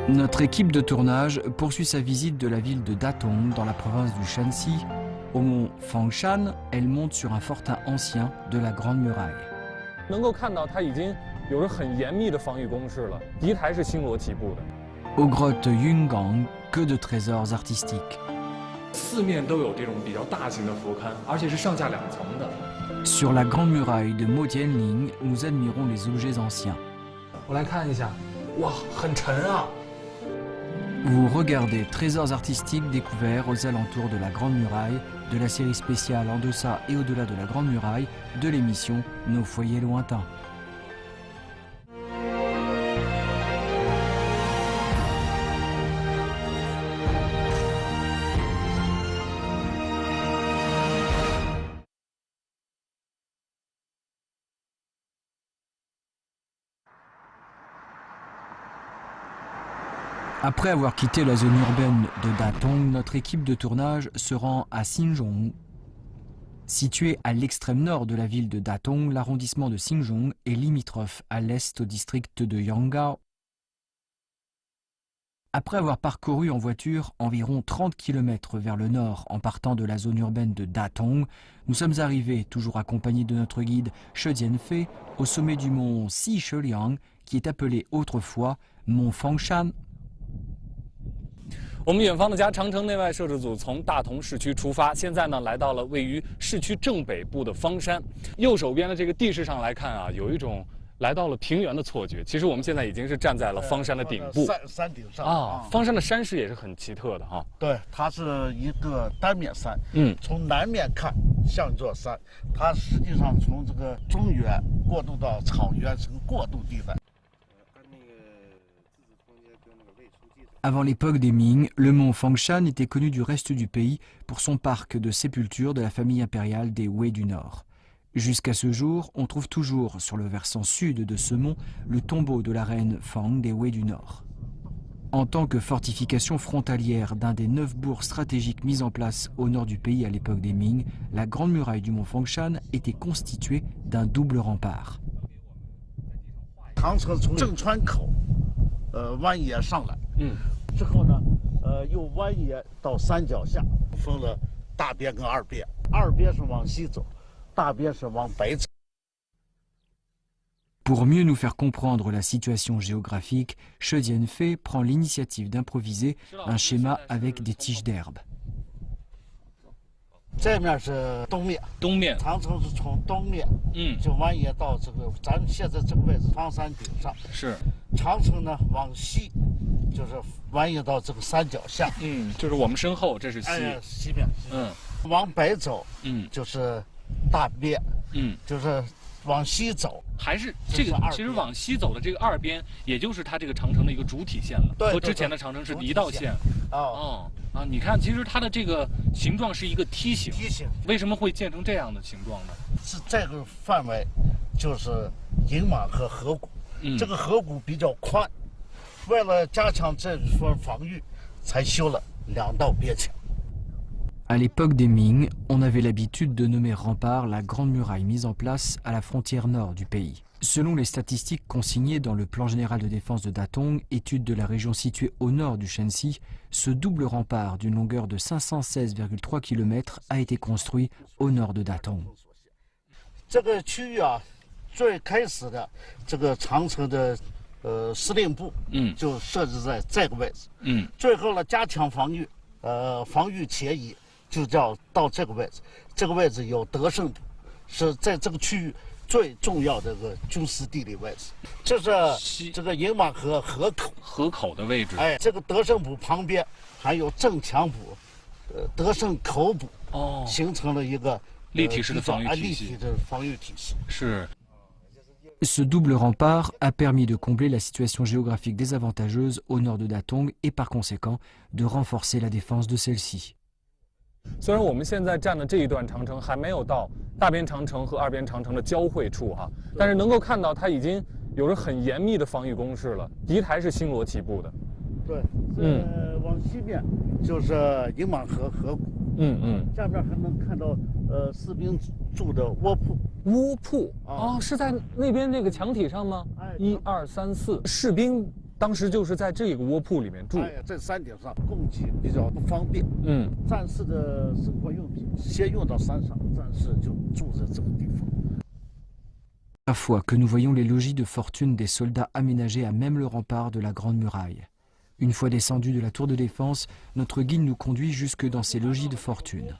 Notre équipe de tournage poursuit sa visite de la ville de Datong dans la province du Shanxi. Au mont Fangshan, elle monte sur un fortin ancien de la Grande Muraille. 能够看到它已经有着很严密的防御工事了，敌台是星罗棋布的。 Aux grottes Yungang, que de trésors artistiques. 四面都有这种比较大型的佛龛，而且是上下两层的。 Sur la Grande Muraille de Motianling, nous admirons les objets anciens. 我来看一下，哇，很沉啊！ Vous regardez Trésors artistiques découverts aux alentours de la Grande Muraille, de la série spéciale En deçà et au-delà de la Grande Muraille, de l'émission Nos foyers lointains. Après avoir quitté la zone urbaine de Datong, notre équipe de tournage se rend à Xinzhong. Situé à l'extrême nord de la ville de Datong, l'arrondissement de Xinzhong est limitrophe à l'est au district de Yanggao. Après avoir parcouru en voiture environ 30 km vers le nord en partant de la zone urbaine de Datong, nous sommes arrivés, toujours accompagnés de notre guide She Jianfei, au sommet du mont Xisheliang, qui est appelé autrefois mont Fangshan. 我们远方的家长城内外摄制组从大同市区出发，现在呢来到了位于市区正北部的方山。右手边的这个地势上来看啊，有一种来到了平原的错觉。其实我们现在已经是站在了方山的顶部，山顶上啊。方山的山势也是很奇特的哈。对，它是一个单面山，从南面看像一座山，它实际上从这个中原过渡到草原是个过渡地带。 Avant l'époque des Ming, le mont Fangshan était connu du reste du pays pour son parc de sépulture de la famille impériale des Wei du Nord. Jusqu'à ce jour, on trouve toujours sur le versant sud de ce mont le tombeau de la reine Fang des Wei du Nord. En tant que fortification frontalière d'un des 9 bourgs stratégiques mis en place au nord du pays à l'époque des Ming, la grande muraille du mont Fangshan était constituée d'un double rempart. 长城从正川口，湾野上来，之后呢，又湾野到山脚下，分了大边跟二边，二边是往西走，大边是往北走。 Pour mieux nous faire comprendre la situation géographique, She Jianfei prend l'initiative d'improviser un schéma avec des tiges d'herbe. 这面是东面，长城是从东面，就湾野到这个咱们现在这个位置方山顶上。是，长城呢往西，就是湾野到这个山脚下。就是我们身后，这是西，西面。往北走，就是大边，就是往西走，还是这个其实往西走的这个二边，也就是它这个长城的一个主体线了，和之前的长城是一道线。你看，其实它的这个形状是一个梯形。为什么会建成这样的形状呢？是这个范围，就是营马和河谷。这个河谷比较宽，为了加强这份防御，才修了2道边墙。 À l'époque des Ming, on avait l'habitude de nommer rempart la grande muraille mise en place à la frontière nord du pays. Selon les statistiques consignées dans le plan général de défense de Datong, étude de la région située au nord du Shanxi, ce double rempart d'une longueur de 516,3 km a été construit au nord de Datong. 这个区域啊，最开始的这个长城的司令部，就设置在这个位置，最后呢加强防御，防御前移。 就叫到这个位置，这个位置有德胜堡，是在这个区域最重要的一个军事地理位置。这是这个营马河河口的位置。这个德胜堡旁边还有正强堡、德胜口堡，形成了一个立体式的防御体系。立体的防御体系是。 Ce double rempart a permis de combler la situation géographique désavantageuse au nord de Datong et par conséquent de renforcer la défense de celle-ci. 虽然我们现在站的这一段长城还没有到大边长城和二边长城的交汇处哈，但是能够看到它已经有着很严密的防御工事了，敌台是星罗棋布的。对，往西面就是营马河河谷，下边还能看到士兵住的窝铺。窝铺是在那边那个墙体上吗？1、2、3、4，士兵当时就是在这个窝铺里面住。哎，在山顶上供给比较不方便，战士的生活用品先用到山上，战士就住在这个地方。La fois que nous voyons les logis de fortune des soldats aménagés à même le rempart de la Grande Muraille. Une fois descendus de la tour de défense, notre guide nous conduit jusque dans ces logis de fortune.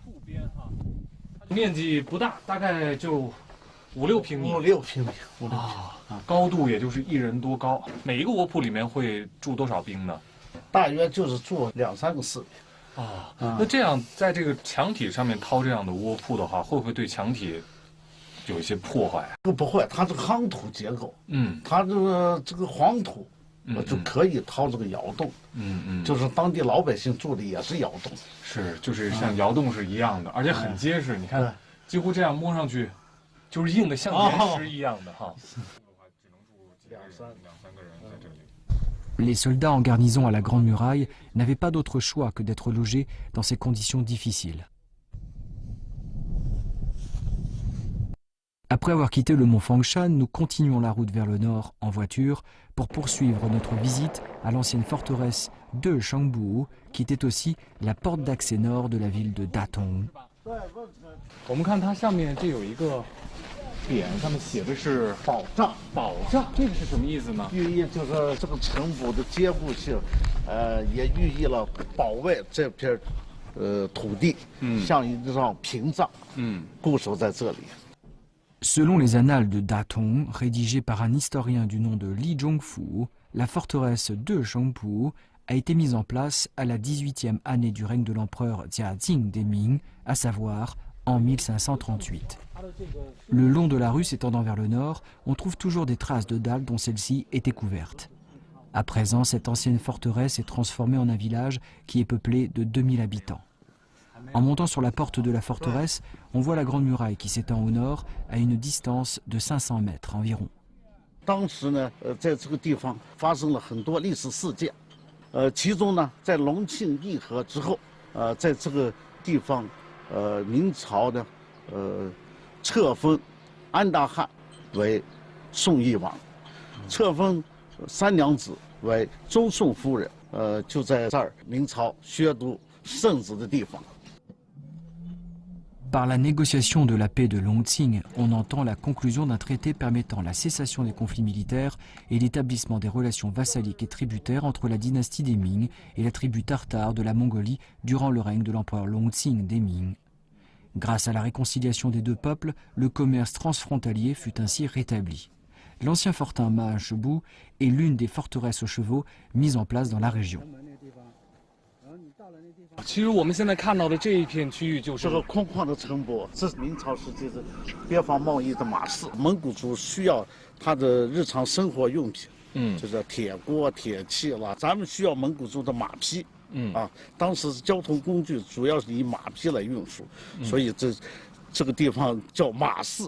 面积不大，大概就5-6平米。5-6平米，高度也就是1人多高。每一个窝铺里面会住多少兵呢？大约就是住2-3个士兵。那这样在这个墙体上面掏这样的窝铺的话，会不会对墙体有一些破坏？不会，它是夯土结构，它这个黄土，就可以掏这个窑洞，就是当地老百姓住的也是窑洞，是，就是像窑洞是一样的，而且很结实，你看，几乎这样摸上去，就是硬的像岩石一样的哈。Les soldats en garnison à la Grande Muraille n'avaient pas d'autre choix que d'être logés dans ces conditions difficiles. Après avoir quitté le mont Fangshan, nous continuons la route vers le nord en voiture pour poursuivre notre visite à l'ancienne forteresse de Shangbu, qui était aussi la porte d'accès nord de la ville de Datong. 我们看它上面这有一个匾，上面写的是保障，保障，这个是什么意思呢？寓意就是这个城堡的坚固性，也寓意了保卫这片土地，像一张屏障，固守在这里。Selon les annales de Datong, rédigées par un historien du nom de Li Zhongfu, la forteresse de Shangpu a été mise en place à la 18e année du règne de l'empereur Jia Jing des Ming, à savoir en 1538. Le long de la rue s'étendant vers le nord, on trouve toujours des traces de dalles dont celle-ci était couverte. À présent, cette ancienne forteresse est transformée en un village qui est peuplé de 2000 habitants. En montant sur la porte de la forteresse, on voit la Grande Muraille qui s'étend au nord à une distance de 500 mètres environ. 当时呢，在这个地方发生了很多历史事件，其中呢，在隆庆议和之后，在这个地方，明朝呢，册封安大汗为宋义王，册封三娘子为周宋夫人，就在这儿明朝宣读圣旨的地方。 Par la négociation de la paix de Longqing, on entend la conclusion d'un traité permettant la cessation des conflits militaires et l'établissement des relations vassaliques et tributaires entre la dynastie des Ming et la tribu tartare de la Mongolie durant le règne de l'empereur Longqing des Ming. Grâce à la réconciliation des deux peuples, le commerce transfrontalier fut ainsi rétabli. L'ancien fortin Mahashebu est l'une des forteresses aux chevaux mises en place dans la région. 其实我们现在看到的这一片区域就是这个空旷的城堡，这是明朝时期的边防贸易的马市。蒙古族需要他的日常生活用品，就是铁锅、铁器啦。咱们需要蒙古族的马匹，当时交通工具主要是以马匹来运输，所以这个地方叫马市，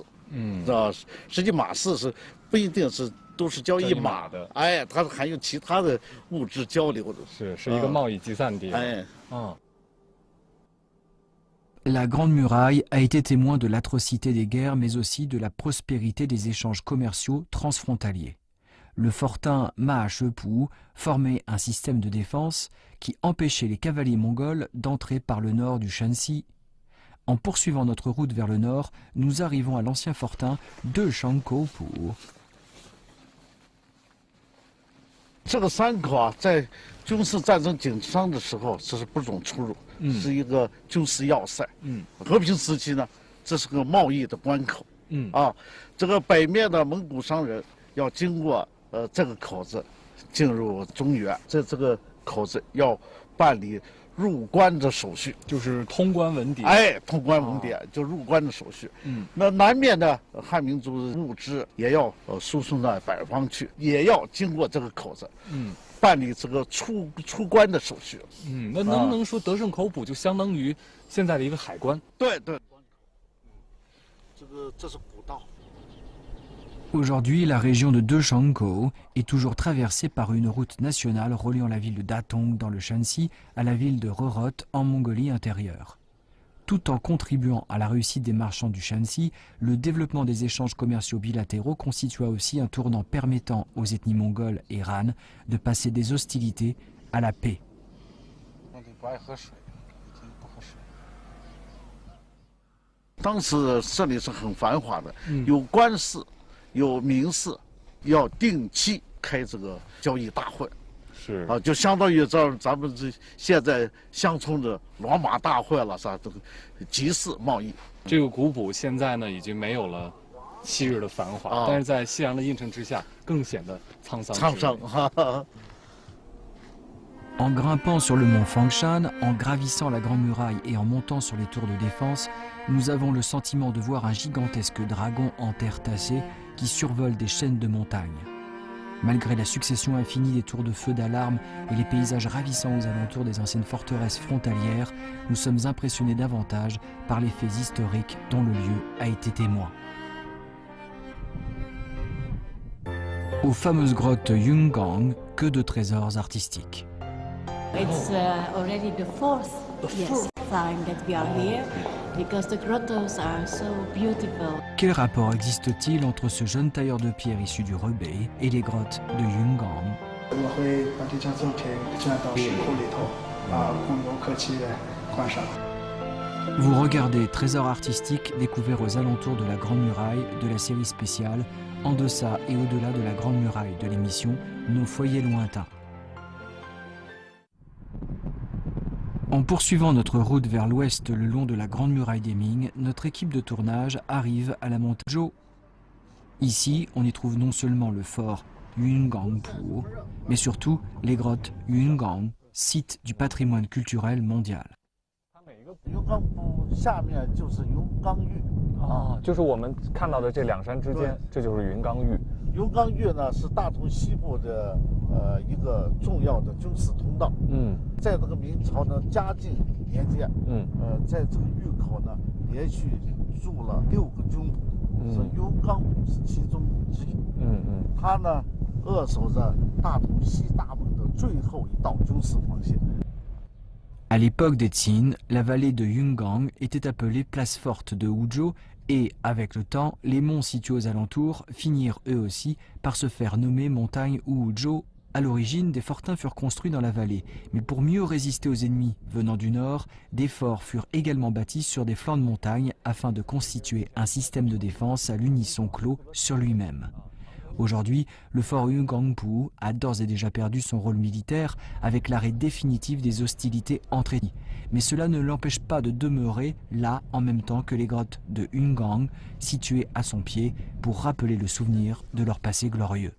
实际马市是不一定是。 都是交易马的，哎，它还有其他的物质交流的，是一个贸易集散地。哎，La Grande Muraille a été témoin de l'atrocité des guerres, mais aussi de la prospérité des échanges commerciaux transfrontaliers. Le fortin Mahashepu formait un système de défense qui empêchait les cavaliers mongols d'entrer par le nord du Shanxi. En poursuivant notre route vers le nord, nous arrivons à l'ancien fortin de Shangkopu. 这个山口啊，在军事战争紧张的时候，这是不容出入，是一个军事要塞。和平时期呢，这是个贸易的关口。这个北面的蒙古商人要经过这个口子进入中原，在这个口子要办理入关的手续，就是通关文牒。哎，通关文牒就入关的手续。那南面的汉民族的物资也要输送到北方去，也要经过这个口子，办理这个出关的手续。那能不能说德胜口埔就相当于现在的一个海关？对对，这是古道。 Aujourd'hui, la région de Deshangkou est toujours traversée par une route nationale reliant la ville de Datong dans le Shanxi à la ville de Rorot en Mongolie intérieure. Tout en contribuant à la réussite des marchands du Shanxi, le développement des échanges commerciaux bilatéraux constitua aussi un tournant permettant aux ethnies mongoles et Han de passer des hostilités à la paix. 当时这里是很繁华的，有官市，有民市，要定期开这个交易大会，是啊，就相当于咱们这现在乡村的罗马大会了，啥这个集市贸易。这个古堡现在呢已经没有了昔日的繁华，但是在夕阳的映衬之下，更显得沧桑。沧桑，哈哈。 En grimpant sur le mont Fangshan, en gravissant la Grande Muraille et en montant sur les tours de défense, nous avons le sentiment de voir un gigantesque dragon en terre tassée qui survole des chaînes de montagnes. Malgré la succession infinie des tours de feu d'alarme et les paysages ravissants aux alentours des anciennes forteresses frontalières, nous sommes impressionnés davantage par les faits historiques dont le lieu a été témoin. Aux fameuses grottes Yungang, que de trésors artistiques. It's already the fourth time that we are here because the grottos are so beautiful. Quel rapport existe-t-il entre ce jeune tailleur de pierre issu du Rebei et les grottes de Yungang? Vous regardez Trésors artistiques découverts aux alentours de la Grande Muraille de la série spéciale En deçà et au-delà de la Grande Muraille de l'émission Nos foyers lointains. En poursuivant notre route vers l'ouest le long de la Grande Muraille des Ming, notre équipe de tournage arrive à la montagne Zhou. Ici, on y trouve non seulement le fort Yungangpu, mais surtout les grottes Yungang, site du patrimoine culturel mondial. 云冈部下面就是云冈峪啊，就是我们看到的这两山之间，这就是云冈峪。云冈峪呢是大同西部的一个重要的军事通道。在这个明朝呢嘉靖年间，在这个峪口呢连续筑了6个军堡，是云冈堡是其中之一。它呢扼守着大同西大门的最后一道军事防线。 À l'époque des Qin, la vallée de Yungang était appelée place forte de Wuzhou et, avec le temps, les monts situés aux alentours finirent eux aussi par se faire nommer montagne Wuzhou. À l'origine, des fortins furent construits dans la vallée, mais pour mieux résister aux ennemis venant du nord, des forts furent également bâtis sur des flancs de montagne afin de constituer un système de défense à l'unisson clos sur lui-même. Aujourd'hui, le fort Yungangpu a d'ores et déjà perdu son rôle militaire avec l'arrêt définitif des hostilités entre ethnies. Mais cela ne l'empêche pas de demeurer là en même temps que les grottes de Yungang, situées à son pied, pour rappeler le souvenir de leur passé glorieux.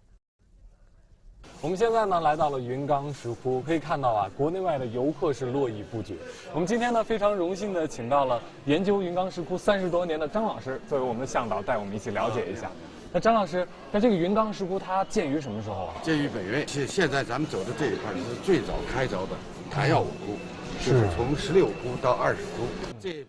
我们现在呢来到了云冈石窟，可以看到啊，国内外的游客是络绎不绝。我们今天呢非常荣幸的请到了研究云冈石窟30多年的张老师，作为我们的向导，带我们一起了解一下。那张老师，那这个云冈石窟它建于什么时候啊？建于北魏，现在咱们走的这一块是最早开凿的弹药五窟，是从16窟到20窟。这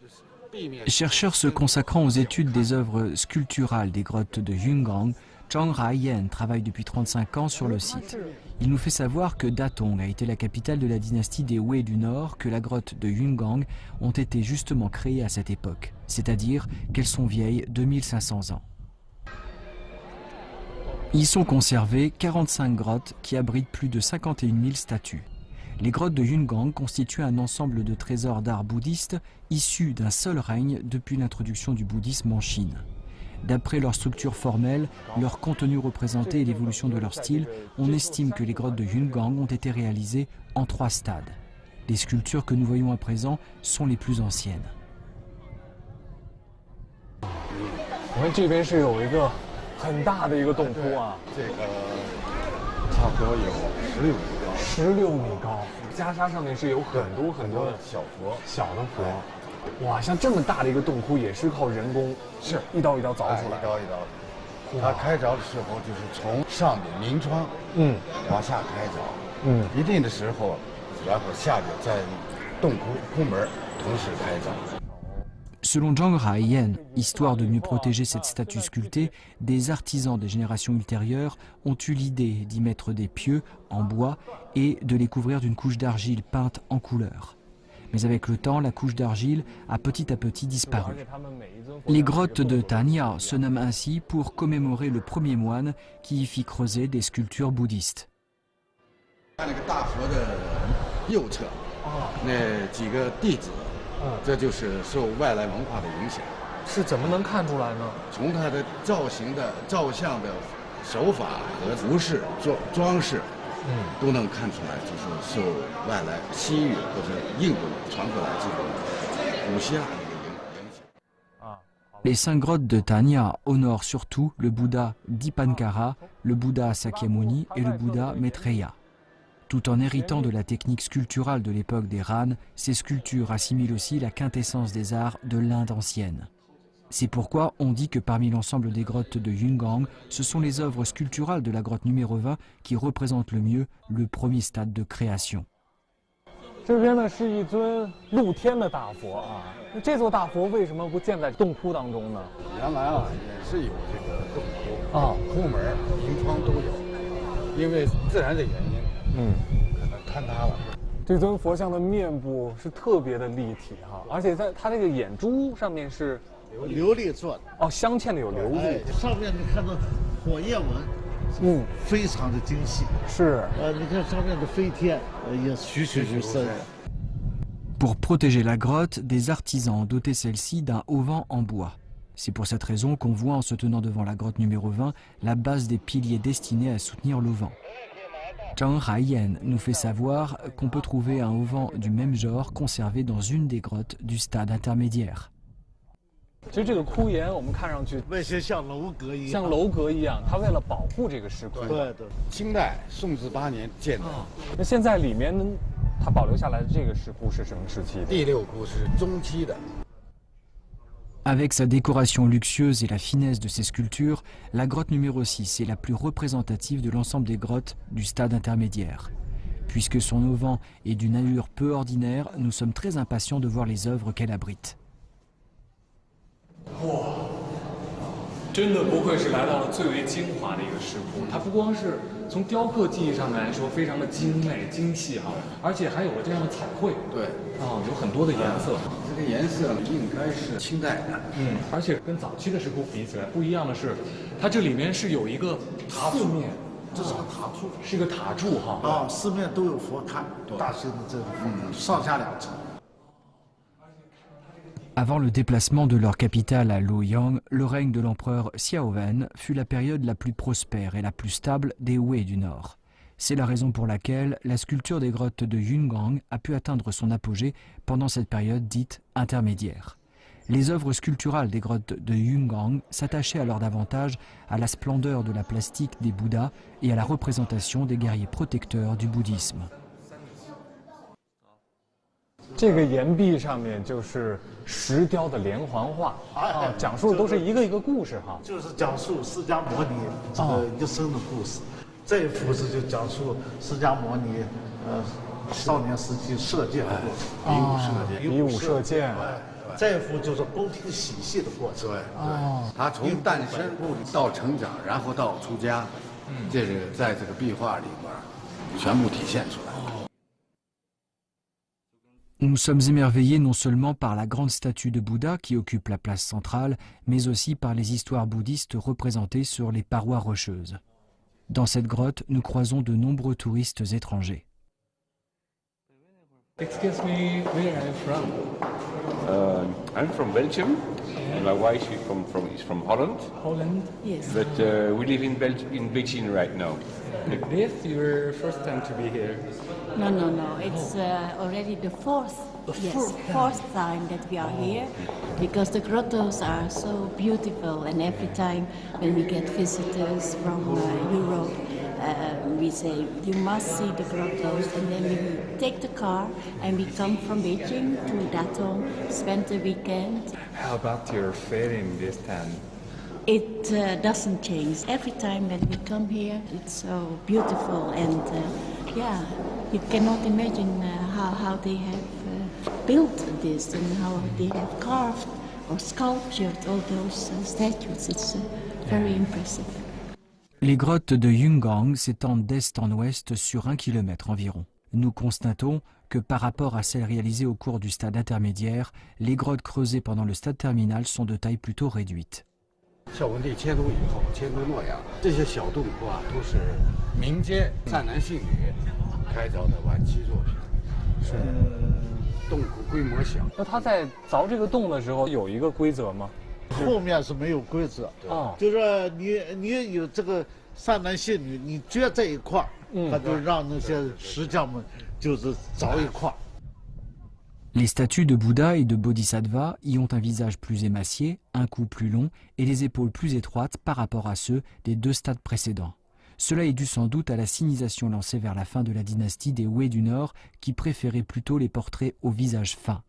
Chercheur se consacrant aux études des œuvres sculpturales des grottes de Yungang, Zhang Haiyan travaille depuis 35 ans sur le site. Il nous fait savoir que Datong a été la capitale de la dynastie des Wei du Nord, que la grotte de Yungang ont été justement créées à cette époque, c'est-à-dire qu'elles sont vieilles 2500 ans. Y sont conservées 45 grottes qui abritent plus de 51 000 statues. Les grottes de Yungang constituent un ensemble de trésors d'art bouddhiste issus d'un seul règne depuis l'introduction du bouddhisme en Chine. D'après leur structure formelle, leur contenu représenté et l'évolution de leur style, on estime que les grottes de Yungang ont été réalisées en 3 stades. Les sculptures que nous voyons à présent sont les plus anciennes. 我们这边是有一个很大的一个洞窟啊，这个差不多有16米高。 16米高，袈裟上面是有很多的小的佛。哇，像这么大的一个洞窟也是靠人工，是一刀一刀凿出来，一刀一刀。它开凿的时候就是从上面明窗，往下开凿，一定的时候，然后下边在洞窟门同时开凿。 Selon Zhang Haiyan, histoire de mieux protéger cette statue sculptée, des artisans des générations ultérieures ont eu l'idée d'y mettre des pieux en bois et de les couvrir d'une couche d'argile peinte en couleur. Mais avec le temps, la couche d'argile a petit à petit disparu. Les grottes de Tanya se nomment ainsi pour commémorer le premier moine qui y fit creuser des sculptures bouddhistes. 看那个大佛的右侧，那几个弟子，这就是受外来文化的影响。是怎么能看出来呢？从他的造型的照相的手法和服饰装饰，都能看出来，就是受外来西域或者印度传过来这种古希腊的一个影响。Les 5 grottes de Tanya honorent surtout le Bouddha Dipankara, le Bouddha Sakyamuni et le Bouddha Maitreya. Tout en héritant de la technique sculpturale de l'époque des Han, ces sculptures assimilent aussi la quintessence des arts de l'Inde ancienne. C'est pourquoi on dit que parmi l'ensemble des grottes de Yungang, ce sont les œuvres sculpturales de la grotte numéro 20 qui représentent le mieux le premier stade de création. 这边呢是一尊露天的大佛啊，这座大佛为什么不建在洞窟当中呢？原来也是有这个洞窟窟门、明窗都有，因为自然的原因，可能坍塌了。这尊佛像的面部是特别的立体哈，而且在它这个眼珠上面是琉璃做的。哦，镶嵌的有琉璃，上面你看到火焰纹，非常的精细。是，你看上面的飞天，也栩栩如生。Pour protéger la grotte, des artisans ont doté celle-ci d'un auvent en bois. C'est pour cette raison qu'on voit en se tenant devant la grotte numéro 20 la base des piliers destinés à soutenir l'auvent. Zhang Haiyan nous fait savoir qu'on peut trouver un auvent du même genre conservé dans une des grottes du stade intermédiaire. 其实这个窟檐我们看上去外形像楼阁一样，像楼阁一样，它为了保护这个石窟。对的。清代宋治8年建的。那现在里面它保留下来的这个石窟是什么时期的？第6窟是中期的。Avec sa décoration luxueuse et la finesse de ses sculptures, la grotte numéro 6 est la plus représentative de l'ensemble des grottes du stade intermédiaire. Puisque son auvent est d'une allure peu ordinaire, nous sommes très impatients de voir les œuvres qu'elle abrite. 哇，真的不愧是来到了最为精华的一个石窟。它不光是从雕刻技艺上面来说非常的精美精细哈，而且还有了这样的彩绘。对，有很多的颜色。这个颜色应该是清代的。而且跟早期的石窟比起来不一样的是，它这里面是有一个四面，这是个塔柱，是个塔柱哈。四面都有佛龛，大型的这个上下2层。Avant le déplacement de leur capitale à Luoyang, le règne de l'empereur Xiaowen fut la période la plus prospère et la plus stable des Wei du Nord. C'est la raison pour laquelle la sculpture des grottes de Yungang a pu atteindre son apogée pendant cette période dite intermédiaire. Les œuvres sculpturales des grottes de Yungang s'attachaient alors davantage à la splendeur de la plastique des Bouddhas et à la représentation des guerriers protecteurs du bouddhisme. 这个岩壁上面就是石雕的连环画讲述的都是一个一个故事哈。就是讲述释迦牟尼这个一生的故事。这一幅是就讲述释迦牟尼少年时期射箭的过程，比武射箭。这一幅就是宫廷喜戏的过程。对，他从诞生到成长，然后到出家，这个在这个壁画里边全部体现出来。Nous sommes émerveillés non seulement par la grande statue de Bouddha qui occupe la place centrale, mais aussi par les histoires bouddhistes représentées sur les parois rocheuses. Dans cette grotte, nous croisons de nombreux touristes étrangers. Excuse me, where are you from? I'm from Belgium, and my wife is from Holland. Holland? Yes. But we live in Beijing right now. This is your first time to be here? No. It's already the fourth time that we are here, because the grottos are so beautiful, and every time when we get visitors from Europe, we say, you must see the grottos, and then we take the car and we come from Beijing to Datong, spend the weekend. How about your feeling this time? It doesn't change. Every time that we come here, it's so beautiful, and you cannot imagine how they have built this and how they have carved or sculptured all those statues. It's very impressive. Les grottes de Yungang s'étendent d'est en ouest sur 1 kilomètre environ. nous constatons que par rapport à celles réalisées au cours du stade intermédiaire, les grottes creusées pendant le stade terminal sont de taille plutôt réduite. 孝文帝迁都以后，迁都洛阳，这些小洞窟啊，都是民间善男信女开凿的晚期作品。是，洞窟规模小。那他在凿这个洞的时候有一个规则吗？后面是没有规则，就是说你有这个善男信女，你撅在一块儿，他就让那些石匠们就是凿一块儿。 Les statues de Bouddha et de Bodhisattva y ont un visage plus émacié, un cou plus long et les épaules plus étroites par rapport à ceux des deux stades précédents. Cela est dû sans doute à la sinisation lancée vers la fin de la dynastie des Wei du Nord qui préférait plutôt les portraits au visage fin.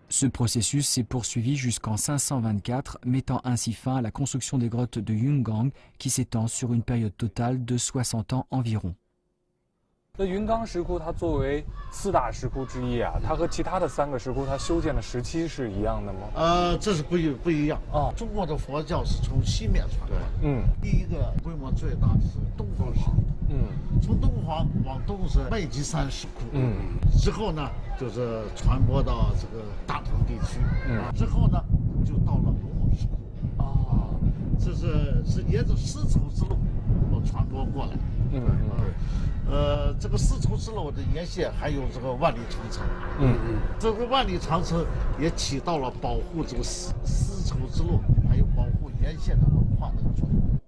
Ce processus s'est poursuivi jusqu'en 524, mettant ainsi fin à la construction des grottes de Yungang qui s'étend sur une période totale de 60 ans environ. 那云冈石窟它作为4大石窟之一啊，它和其他的3个石窟它修建的时期是一样的吗？这是不一样啊。中国的佛教是从西面传过来，第一个规模最大的是东方石窟，从东方往东是麦积山石窟，之后呢就是传播到这个大同地区，之后呢就到了龙王石窟，这是沿着丝绸之路传播过来，这个丝绸之路的沿线还有这个万里长城，这个万里长城也起到了保护这个丝绸之路，还有保护沿线的文化的作用。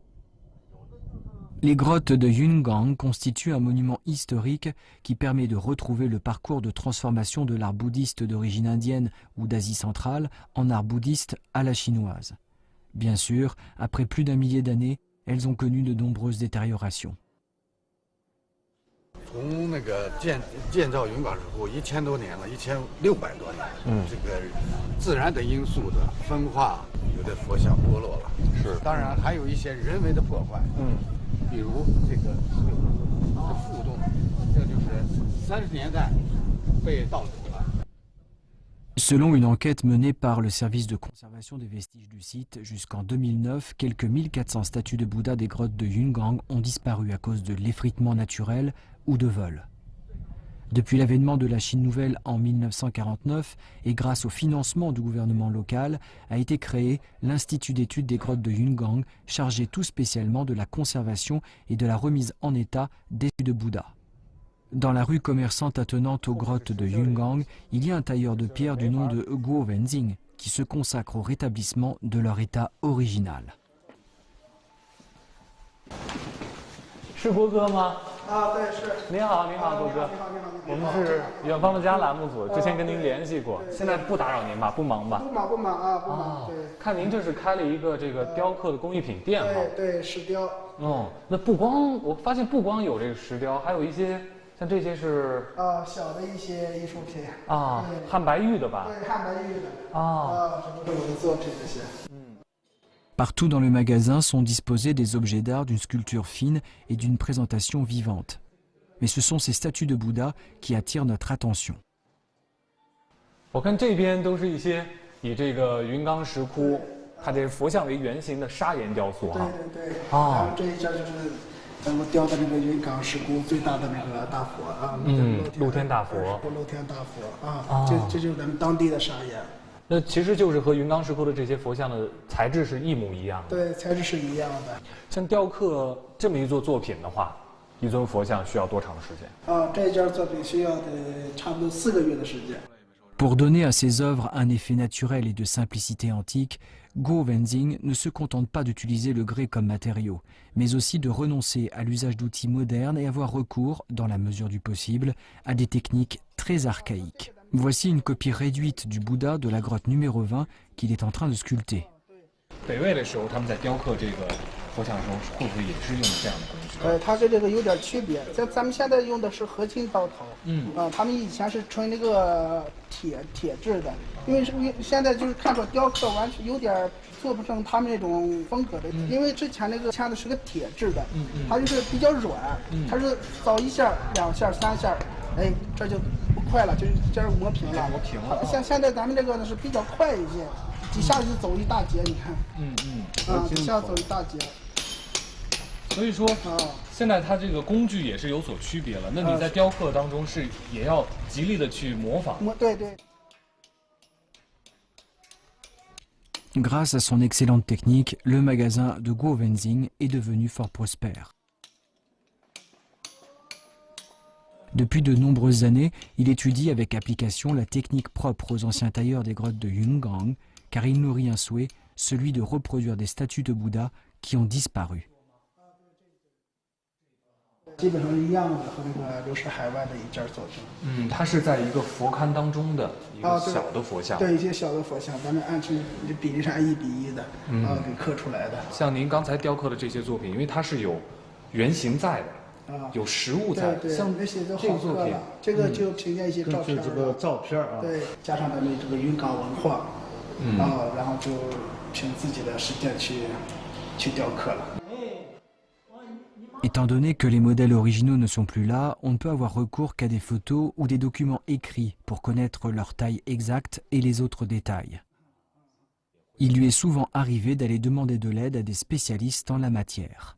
Les grottes de Yungang constituent un monument historique qui permet de retrouver le parcours de transformation de l'art bouddhiste d'origine indienne ou d'Asie centrale en art bouddhiste à la chinoise. Bien sûr, après plus d'1 millier d'années, elles ont connu de nombreuses détériorations. 从那个建造云冈石窟1000多年了，1600多年，这个自然的因素的分化，有的佛像剥落了，是，当然还有一些人为的破坏，比如这个覆洞，这就是30年代被盗走了。 Selon une enquête menée par le service de conservation des vestiges du site, jusqu'en 2009, quelques 1400 statues de Bouddha des grottes de Yungang ont disparu à cause de l'effritement naturel ou de vol. Depuis l'avènement de la Chine nouvelle en 1949 et grâce au financement du gouvernement local, a été créé l'Institut d'études des grottes de Yungang, chargé tout spécialement de la conservation et de la remise en état des statues de Bouddha. Dans la rue commerçante attenante aux grottes de Yungang, il y a un tailleur de pierre du nom de Guo Wenzing qui se consacre au rétablissement de leur état original. 是郭哥吗？啊，对，是。您好，您好，郭哥。我们是远方的家栏目组，之前跟您联系过，现在不打扰您吧？不忙吧？不忙啊，不忙。对。看您这是开了一个这个雕刻的工艺品店哈。对，石雕。那我发现不光有这个石雕，还有一些。 像这些是小的一些艺术品汉白玉的吧？对，汉白玉的这是我的作品这些。Partout dans le magasin sont disposés des objets d'art d'une sculpture fine et d'une présentation vivante. Mais ce sont ces statues de Bouddha qui attirent notre attention. 我看这边都是一些以这个云冈石窟它这佛像为原型的砂岩雕塑哈。对。这一件就是。 咱们雕的那个云冈石窟最大的那个大佛啊，露天大佛，露天大佛啊，这就是咱们当地的砂岩。那其实就是和云冈石窟的这些佛像的材质是一模一样的。对，材质是一样的。像雕刻这么一座作品的话，一尊佛像需要多长的时间？这一件作品需要的差不多4个月的时间。 Pour donner à ses œuvres un effet naturel et de simplicité antique, Guo Wenzing ne se contente pas d'utiliser le grès comme matériau, mais aussi de renoncer à l'usage d'outils modernes et avoir recours, dans la mesure du possible, à des techniques très archaïques. Voici une copie réduite du Bouddha de la grotte numéro 20 qu'il est en train de sculpter. 北魏的时候，他们在雕刻这个佛像的时候，会不会也是用这样的工具？它跟这个有点区别。咱们现在用的是合金刀头，他们以前是纯那个铁质的，因为现在就是看着雕刻完全有点做不成他们那种风格的，因为之前那个枪的是个铁质的，它就是比较软，它是凿1下、2下、3下，哎，这就不快了，就是这儿磨平了。磨平了。像现在咱们这个呢是比较快一些。 几下就走一大截，你看，几下走一大截。所以说，现在它这个工具也是有所区别了。那你在雕刻当中是也要极力的去模仿。对对。Grâce à son excellente technique, le magasin de Guo Wenzing est devenu fort prospère. Depuis de nombreuses années, il étudie avec application la technique propre aux anciens tailleurs des grottes de Yungang, car il nourrit un souhait, celui de reproduire des statues de Bouddha qui ont disparu. 基本上一样的和那个流失海外的一件作品。它是在一个佛龛当中的一个小的佛像。对，一些小的佛像，咱们按比例上按1比1的，给刻出来的。像您刚才雕刻的这些作品，因为它是有原型在的。有实物在，对，像那些都好刻了。这个就凭借一些照片，这个照片啊，对，加上咱们这个云冈文化，然后就凭自己的实践去雕刻了。Étant donné que les modèles originaux ne sont plus là, on ne peut avoir recours qu'à des photos ou des documents écrits pour connaître leur taille exacte et les autres détails. Il lui est souvent arrivé d'aller demander de l'aide à des spécialistes en la matière.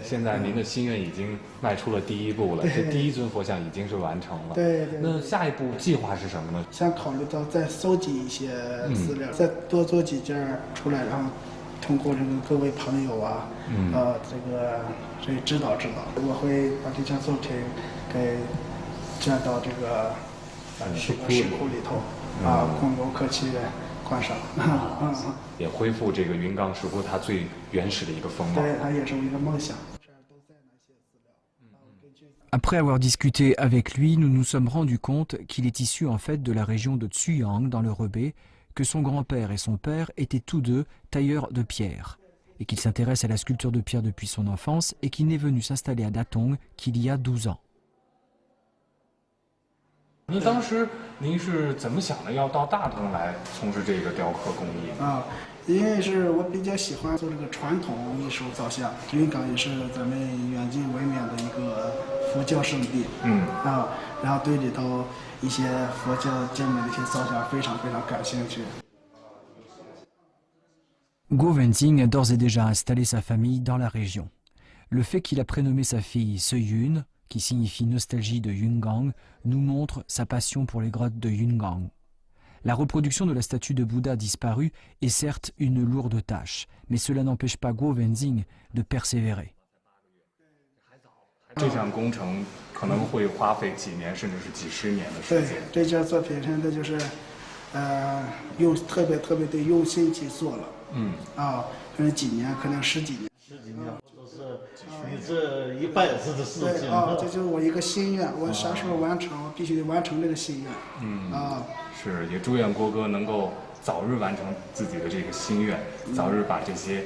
现在您的心愿已经迈出了第一步了，这第一尊佛像已经是完成了。对。那下一步计划是什么呢？想考虑到再搜集一些资料，再多做几件出来，然后通过这个各位朋友啊，这个指导，我会把这件作品给捐到这个石窟里头供游客去观赏。也恢复这个云冈石窟它最原始的一个风貌。对，它也是我一个梦想。Après avoir discuté avec lui, nous nous sommes rendus compte qu'il est issu en fait de la région de Zuyang dans le Hebei, que son grand-père et son père étaient tous deux tailleurs de pierre, et qu'il s'intéresse à la sculpture de pierre depuis son enfance et qu'il n'est venu s'installer à Datong qu'il y a 12 ans. 那当时您是怎么想的要到大同来从事这个雕刻工艺？因为是我比较喜欢做这个传统艺术造像，云冈也是咱们远近闻名的一个佛教圣地。然后对里头一些佛教精美的一些造像非常感兴趣。Guo Wenzing a d'ores et déjà installé sa famille dans la région. Le fait qu'il a prénommé sa fille Seyun, qui signifie nostalgie de Yungang, nous montre sa passion pour les grottes de Yungang. La reproduction de la statue de Bouddha disparue est certes une lourde tâche, mais cela n'empêche pas Guo Wenzing de persévérer. 这项工程可能会花费几年，甚至是几十年的时间。对，这件作品现在就是用特别的用心去做了。可能几年，可能十几年。就是你这一辈子的事情。这就是我一个心愿，我啥时候完成，我必须得完成这个心愿。是，也祝愿郭哥能够早日完成自己的这个心愿，早日把这些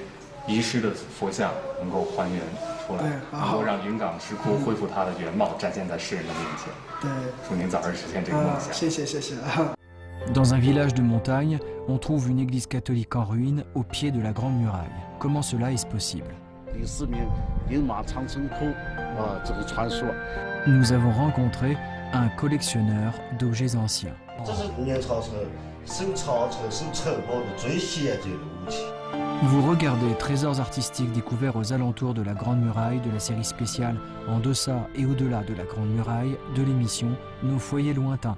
遗失的佛像能够还原出来，能够让云冈石窟恢复它的原貌，展现在世人的面前。对，祝您早日实现这个梦想。谢谢。Dans un village de montagne, on trouve une église catholique en ruine au pied de la Grande Muraille. Comment cela est-ce possible? Nous avons rencontré un collectionneur d'objets anciens. Vous regardez trésors artistiques découverts aux alentours de la Grande Muraille de la série spéciale En deçà et au-delà de la Grande Muraille de l'émission Nos foyers lointains.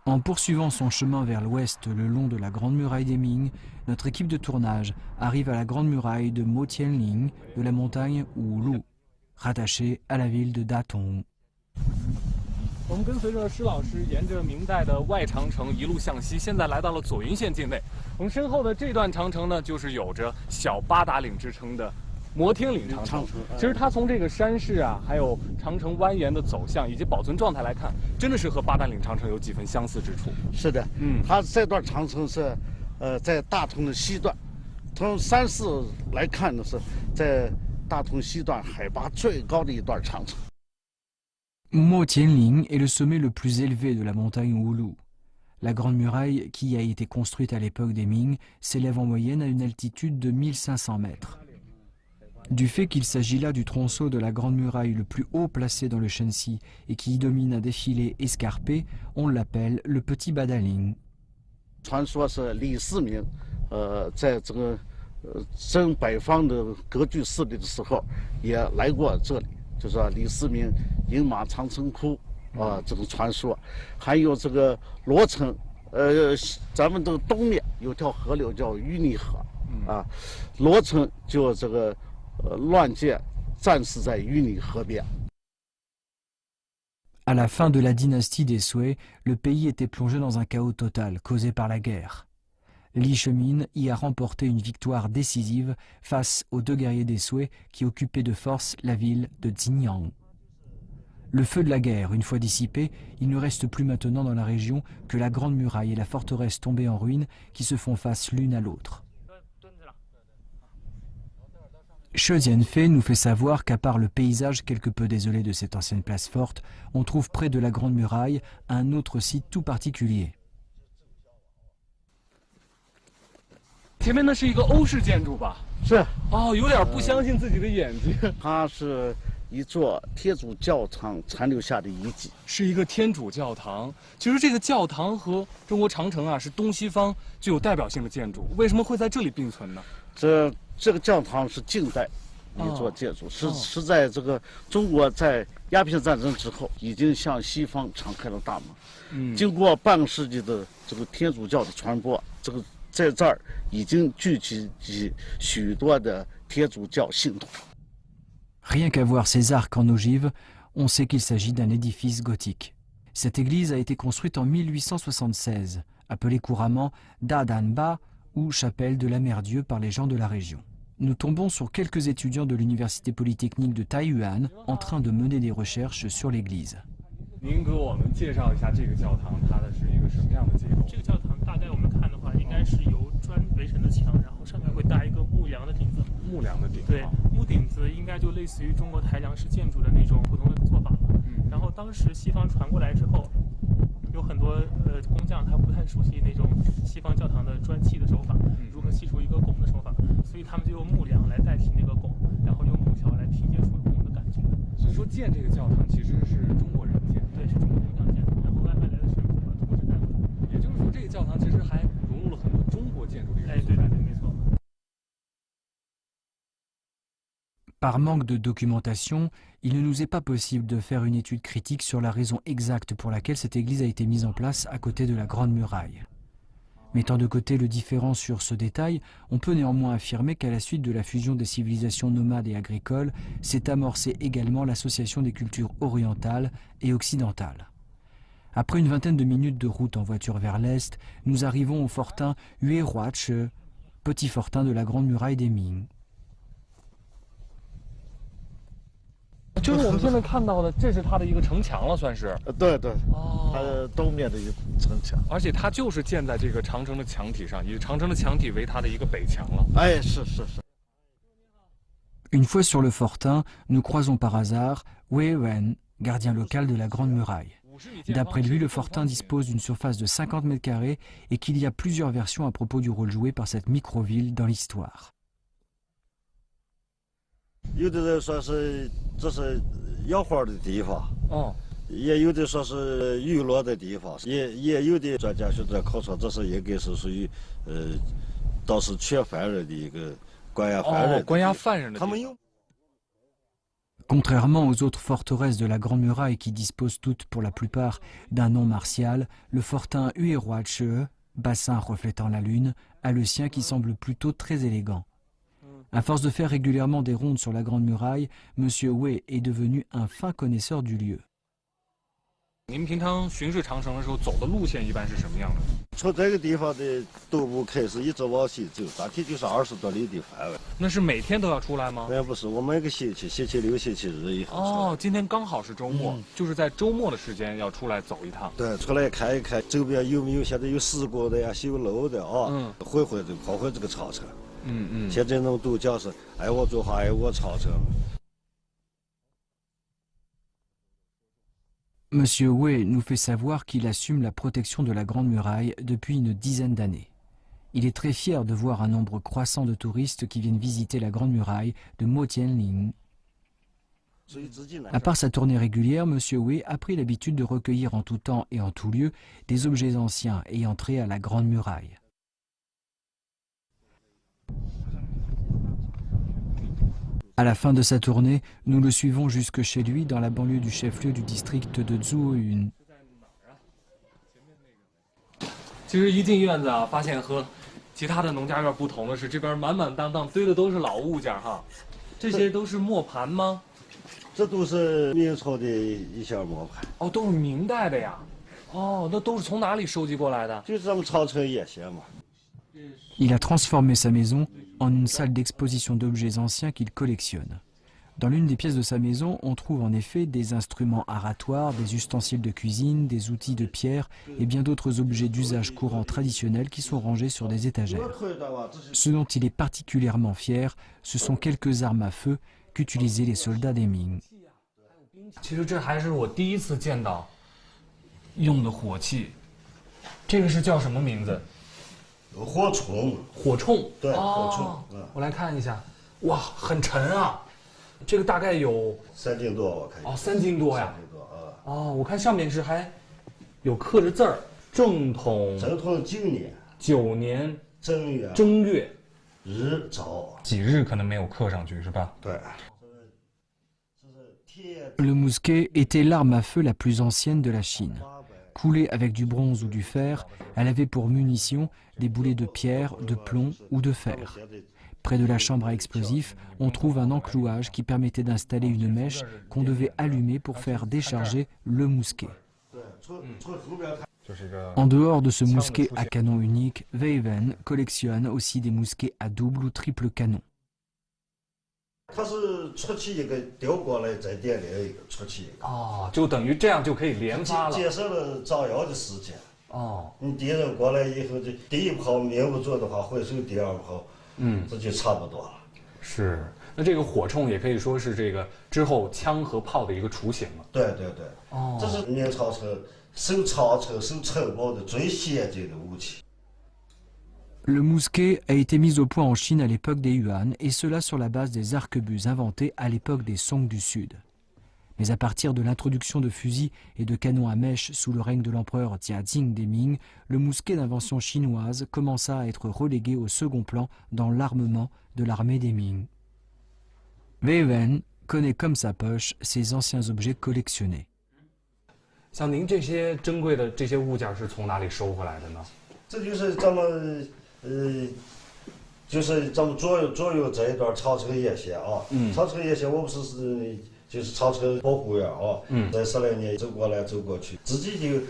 En poursuivant son chemin vers l'ouest le long de la Grande Muraille des Ming, notre équipe de tournage arrive à la Grande Muraille de Mo Tianling de la montagne Wulu, rattachée à la ville de Datong. 我们跟随着施老师沿着明代的外长城一路向西，现在来到了左云县境内。我们身后的这段长城呢，就是有着小八达岭之称的摩天岭长城。其实它从这个山势啊，还有长城蜿蜒的走向以及保存状态来看，真的是和八达岭长城有几分相似之处。是的，它这段长城是在大同的西段，从山势来看呢是在大同西段海拔最高的一段长城。Mo Tianling est le sommet le plus élevé de la montagne Wulu. La Grande Muraille, qui a été construite à l'époque des Ming, s'élève en moyenne à une altitude de 1500 mètres. Du fait qu'il s'agit là du tronçon de la Grande Muraille le plus haut placé dans le Shanxi et qui y domine un défilé escarpé, on l'appelle le Petit Badaling. 传说是李世民，在这个征北方的割据势力的时候，也来过这里，就说李世民饮马长城窟这个传说，还有这个罗城，咱们的东面有条河流叫淤泥河，罗城就这个乱箭战死在淤泥河边。À la fin de la dynastie des Sui, le pays était plongé dans un chaos total causé par la guerre. Li Chemin y a remporté une victoire décisive face aux 2 guerriers des Sui qui occupaient de force la ville de Xinjiang. Le feu de la guerre, une fois dissipé, il ne reste plus maintenant dans la région que la Grande Muraille et la forteresse tombée en ruine qui se font face l'une à l'autre. She Jianfei nous fait savoir qu'à part le paysage quelque peu désolé de cette ancienne place forte, on trouve près de la Grande Muraille un autre site tout particulier. 前面那是一个欧式建筑吧？是。哦，有点不相信自己的眼睛。它是一座天主教堂残留下的遗迹，是一个天主教堂。其实这个教堂和中国长城啊是东西方具有代表性的建筑，为什么会在这里并存呢？这个教堂是近代一座建筑，是在这个中国在鸦片战争之后已经向西方敞开了大门。经过半个世纪的这个天主教的传播，这个在这儿已经聚集起许多的天主教信徒。Rien qu'à voir ces arcs en ogive, on sait qu'il s'agit d'un édifice gothique. Cette église a été construite en 1876, appelée couramment Dadanba ou chapelle de la Mère Dieu par les gens de la région. Nous tombons sur quelques étudiants de l'université polytechnique de Taiyuan en train de mener des recherches sur l'église. 您给我们介绍一下这个教堂，它的是一个什么样的结构？这个教堂大概我们看的话，应该是由砖围成的墙，然后上面会搭一个木梁的顶子。木梁的顶。对，木顶子应该就类似于中国抬梁式建筑的那种普通的做法了。然后当时西方传过来之后，有很多工匠他不太熟悉那种西方教堂的砖砌的手法，如何砌出一个拱的手法，所以他们就用木梁来代替那个拱，然后用木条来拼接出拱的感觉。所以说建这个教堂其实是中国人建的。对，是中国工匠建的，然后外来的神父同时带过来。也就是说，这个教堂其实还融入了很多中国建筑的元素。对，没错。Par manque de documentation, il ne nous est pas possible de faire une étude critique sur la raison exacte pour laquelle cette église a été mise en place à côté de la Grande Muraille. Mettant de côté le différend sur ce détail, on peut néanmoins affirmer qu'à la suite de la fusion des civilisations nomades et agricoles, s'est amorcée également l'association des cultures orientales et occidentales. Après une vingtaine de minutes de route en voiture vers l'est, nous arrivons au fortin Yuehuache, petit fortin de la Grande Muraille des Ming. 就是我们现在看到的，这是它的一个城墙了，算是。对，它东面的一个城墙。而且它就是建在这个长城的墙体上，以长城的墙体为它的一个北墙了。哎，是。Une fois sur le fortin, nous croisons par hasard Wei Wen, gardien local de la Grande Muraille. D'après lui, le fortin dispose d'une surface de 50 mètres carrés et qu'il y a plusieurs versions à propos du rôle joué par cette micro-ville dans l'histoire. 有的人说是这是养花的地方，也有的说是娱乐的地方，也有的专家学者考察，这是应该是属于当时劝犯人的一个关押犯人。关押犯人的地方。他们有。Contrairement aux autres forteresses de la Grande Muraille qui disposent toutes pour la plupart d'un nom martial, le fortin Yuehuache, bassin reflétant la lune, a le sien qui semble plutôt très élégant. À force de faire régulièrement des rondes sur la Grande Muraille, M. Wei est devenu un fin connaisseur du lieu. 您平常巡视长城的时候，走的路线一般是什么样的？从这个地方的东部开始，一直往西走，大体就是20多里的范围。那是每天都要出来吗？不是，我每个星期，星期六、星期日以后。今天刚好是周末，就是在周末的时间要出来走一趟。对，出来看一看周边有没有现在有施工的呀、修路的啊，跑回这个长城。现在能都讲是爱我中华，爱我长城。Monsieur Wei nous fait savoir qu'il assume la protection de la Grande Muraille depuis une dizaine d'années. Il est très fier de voir un nombre croissant de touristes qui viennent visiter la Grande Muraille de Motianling. À part sa tournée régulière, Monsieur Wei a pris l'habitude de recueillir en tout temps et en tout lieu des objets anciens ayant trait à la Grande Muraille. À la fin de sa tournée, nous le suivons jusque chez lui dans la banlieue du chef-lieu du district de Zhuoyun. 其实一进院子啊，发现和其他的农家院不同的是，这边满满当当堆的都是老物件哈。这些都是磨盘吗？这都是明朝的一些磨盘。哦，都是明代的呀。哦，那都是从哪里收集过来的？就是咱们长城夜线嘛。 Il a transformé sa maison en une salle d'exposition d'objets anciens qu'il collectionne. Dans l'une des pièces de sa maison, on trouve en effet des instruments aratoires, des ustensiles de cuisine, des outils de pierre et bien d'autres objets d'usage courant traditionnels qui sont rangés sur des étagères. Ce dont il est particulièrement fier, ce sont quelques armes à feu qu'utilisaient les soldats des Ming. 其实这还是我第一次见到用的火器，这个是叫什么名字？ 火铳，火铳，对，火铳。我来看一下，哇，很沉啊，这个大概有3斤多，我看。哦，3斤多呀。3斤多啊。哦，我看上面是还有刻着字儿，正统9年，9年正月日早，几日可能没有刻上去是吧？对。 Le mousquet était l'arme à feu la plus ancienne de la Chine. Coulée avec du bronze ou du fer, elle avait pour munition des boulets de pierre, de plomb ou de fer. Près de la chambre à explosifs, on trouve un enclouage qui permettait d'installer une mèche qu'on devait allumer pour faire décharger le mousquet. En dehors de ce mousquet à canon unique, Weiwen collectionne aussi des mousquets à double ou triple canon. 它是出去一个调过来，再点另一个出去一个。哦，就等于这样就可以连发了。节省了炸药的时间。哦，你敌人过来以后，这第一炮命不住的话，回手第二炮，这就差不多了。是，那这个火铳也可以说是这个之后枪和炮的一个雏形了。对对对。哦，这是明朝守长城、守城堡的最先进的武器。 Le mousquet a été mis au point en Chine à l'époque des Yuan, et cela sur la base des arquebuses inventés à l'époque des Song du Sud. Mais à partir de l'introduction de fusils et de canons à mèche sous le règne de l'empereur Jiajing des Ming, le mousquet d'invention chinoise commença à être relégué au second plan dans l'armement de l'armée des Ming. Weiwen connaît comme sa poche ces anciens objets collectionnés. 像您这些珍贵的这些物件是从哪里收回来的呢？这就是咱们就是咱们左右这一段长城沿线啊。长城沿线我不是就是长城保护员啊。在10来年走过来走过去，自己就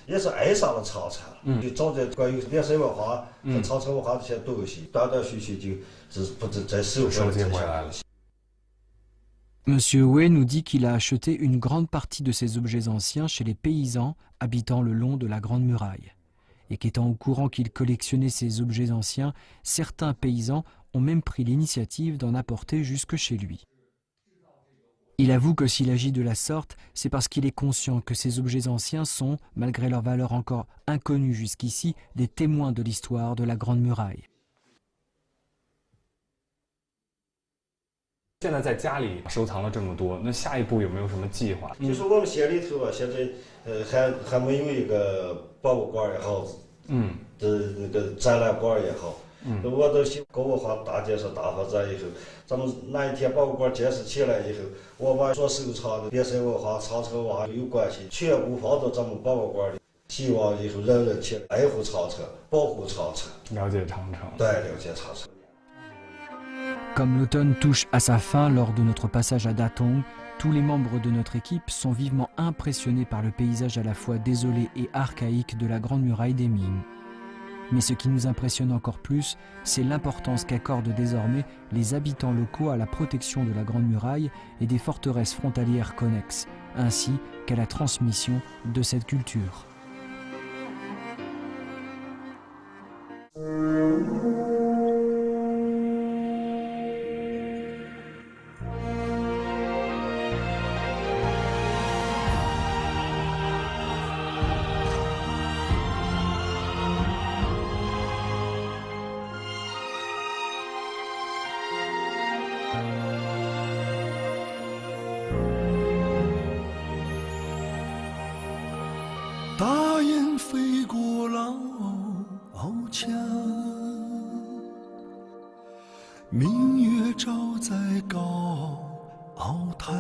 也是爱上了长城。就找这关于连水文化和长城文化这些东西，断断续续就是不再收集回来了。 Monsieur Wei nous dit qu'il a acheté une grande partie de ces objets anciens chez les paysans habitant le long de la Grande Muraille. Et qu'étant au courant qu'il collectionnait ces objets anciens, certains paysans ont même pris l'initiative d'en apporter jusque chez lui. Il avoue que s'il agit de la sorte, c'est parce qu'il est conscient que ces objets anciens sont, malgré leur valeur encore inconnue jusqu'ici, des témoins de l'histoire de la Grande Muraille. 现在在家里收藏了这么多，那下一步有没有什么计划？就是我们县里头啊，现在还没有一个博物馆也好，的那个展览馆也好，我都希望各文化大建设、大发展以后，咱们哪一天博物馆建设起来以后，我把所收藏的边塞文化、长城文化有关系全部放到咱们博物馆里，希望以后人人去爱护长城、保护长城、了解长城。对，了解长城。 Comme l'automne touche à sa fin lors de notre passage à Datong, tous les membres de notre équipe sont vivement impressionnés par le paysage à la fois désolé et archaïque de la Grande Muraille des Ming. Mais ce qui nous impressionne encore plus, c'est l'importance qu'accordent désormais les habitants locaux à la protection de la Grande Muraille et des forteresses frontalières connexes, ainsi qu'à la transmission de cette culture. 在高鳌台，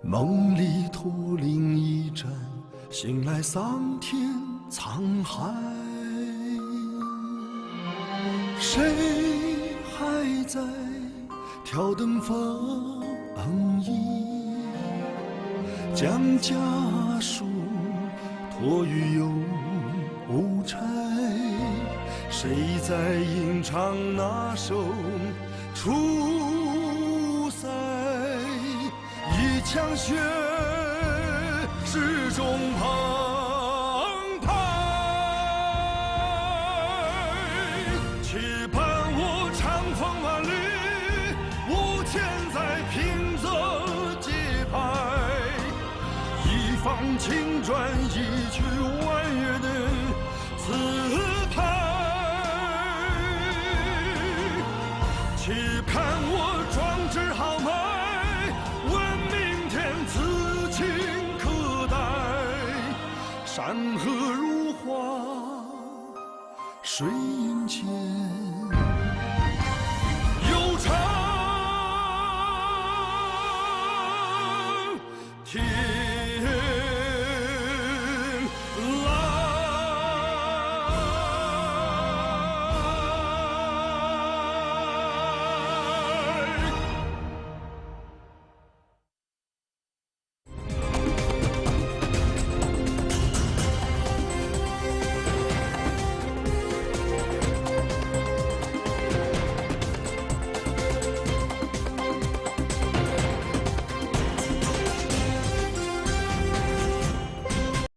梦里驼铃一阵，醒来桑田沧海。谁还在挑灯放映？将家书托于邮差。谁在吟唱那首出塞？一腔血始终澎湃，期盼我长风万里，无千载平仄节拍，一放青砖，一曲婉约的词牌。期盼我壮志豪迈，问明天此情可待。山河如画，水银间。